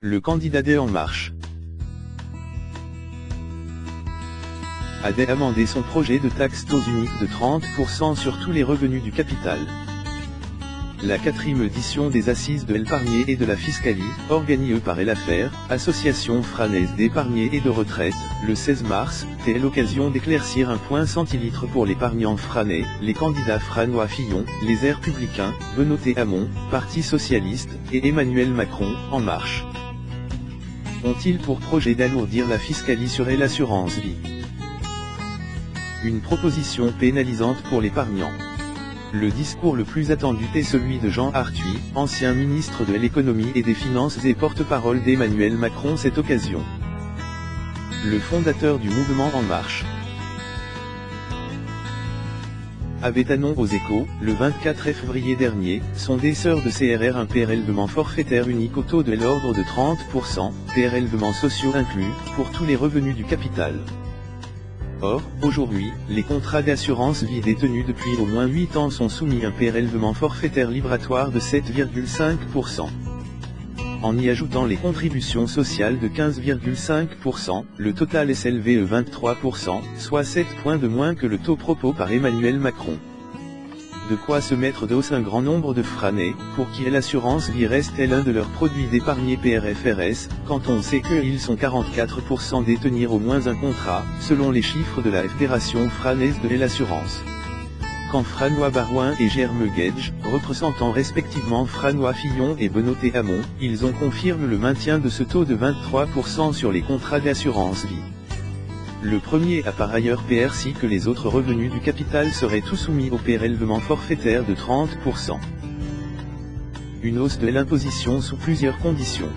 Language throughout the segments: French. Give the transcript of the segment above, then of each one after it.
Le candidat des En Marche a amendé son projet de taxe taux unique de 30% sur tous les revenus du capital. La 4e édition des Assises de l'épargne et de la Fiscalie, organisée par Elaffaire, association franaise d'épargne et de retraite, le 16 mars, est l'occasion d'éclaircir un point centilitre pour l'épargnant franais, les candidats François Fillon, les Airs Républicains, Benoît Hamon, Parti Socialiste, et Emmanuel Macron, En Marche. Ont-ils pour projet d'alourdir la fiscalie sur l'assurance vie? Une proposition pénalisante pour l'épargnant. Le discours le plus attendu est celui de Jean Arthuis, ancien ministre de l'économie et des finances et porte-parole d'Emmanuel Macron cette occasion. Le fondateur du mouvement En Marche avait annoncé aux Échos, le 24 février dernier, son déceur de CRR un prélèvement forfaitaire unique au taux de l'ordre de 30%, prélèvements sociaux inclus, pour tous les revenus du capital. Or, aujourd'hui, les contrats d'assurance vie détenus depuis au moins 8 ans sont soumis à un prélèvement forfaitaire libératoire de 7,5%. En y ajoutant les contributions sociales de 15,5%, le total s'élève à 23%, soit 7 points de moins que le taux proposé par Emmanuel Macron. De quoi se mettre de hausse un grand nombre de franais, pour qui l'assurance vie reste l'un de leurs produits d'épargne PRFRS, quand on sait qu'ils sont 44% détenir au moins un contrat, selon les chiffres de la Fédération franaise de l'assurance. Quand François Barouin et Germe Guedj, représentant respectivement François Fillon et Benoît Hamon, ils ont confirmé le maintien de ce taux de 23% sur les contrats d'assurance vie. Le premier a par ailleurs précisé que les autres revenus du capital seraient tous soumis au prélèvement forfaitaire de 30%. Une hausse de l'imposition sous plusieurs conditions.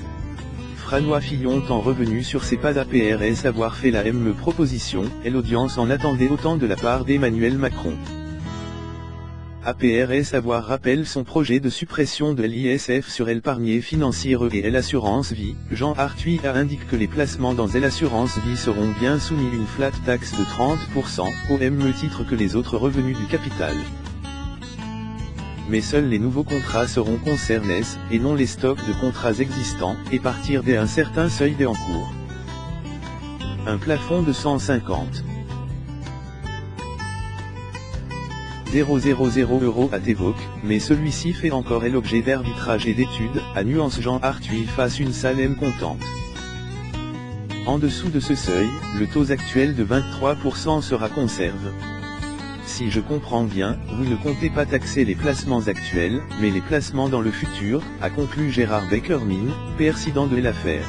François Fillon en revenu sur ses pas d'APRS avoir fait la même proposition, et l'audience en attendait autant de la part d'Emmanuel Macron. APRS avoir rappelle son projet de suppression de l'ISF sur l'épargne financière et l'assurance vie. Jean Arthuis a indiqué que les placements dans l'assurance vie seront bien soumis à une flat tax de 30%, au même titre que les autres revenus du capital. Mais seuls les nouveaux contrats seront concernés, et non les stocks de contrats existants, et partir d'un certain seuil d'encours. Un plafond de 150 000 € à évoque, mais celui-ci fait encore l'objet d'arbitrage et d'études, à nuance Jean Arthuis face une salle contente. En dessous de ce seuil, le taux actuel de 23% sera conservé. Si je comprends bien, vous ne comptez pas taxer les placements actuels, mais les placements dans le futur, a conclu Gérard Beckerman, président de l'affaire.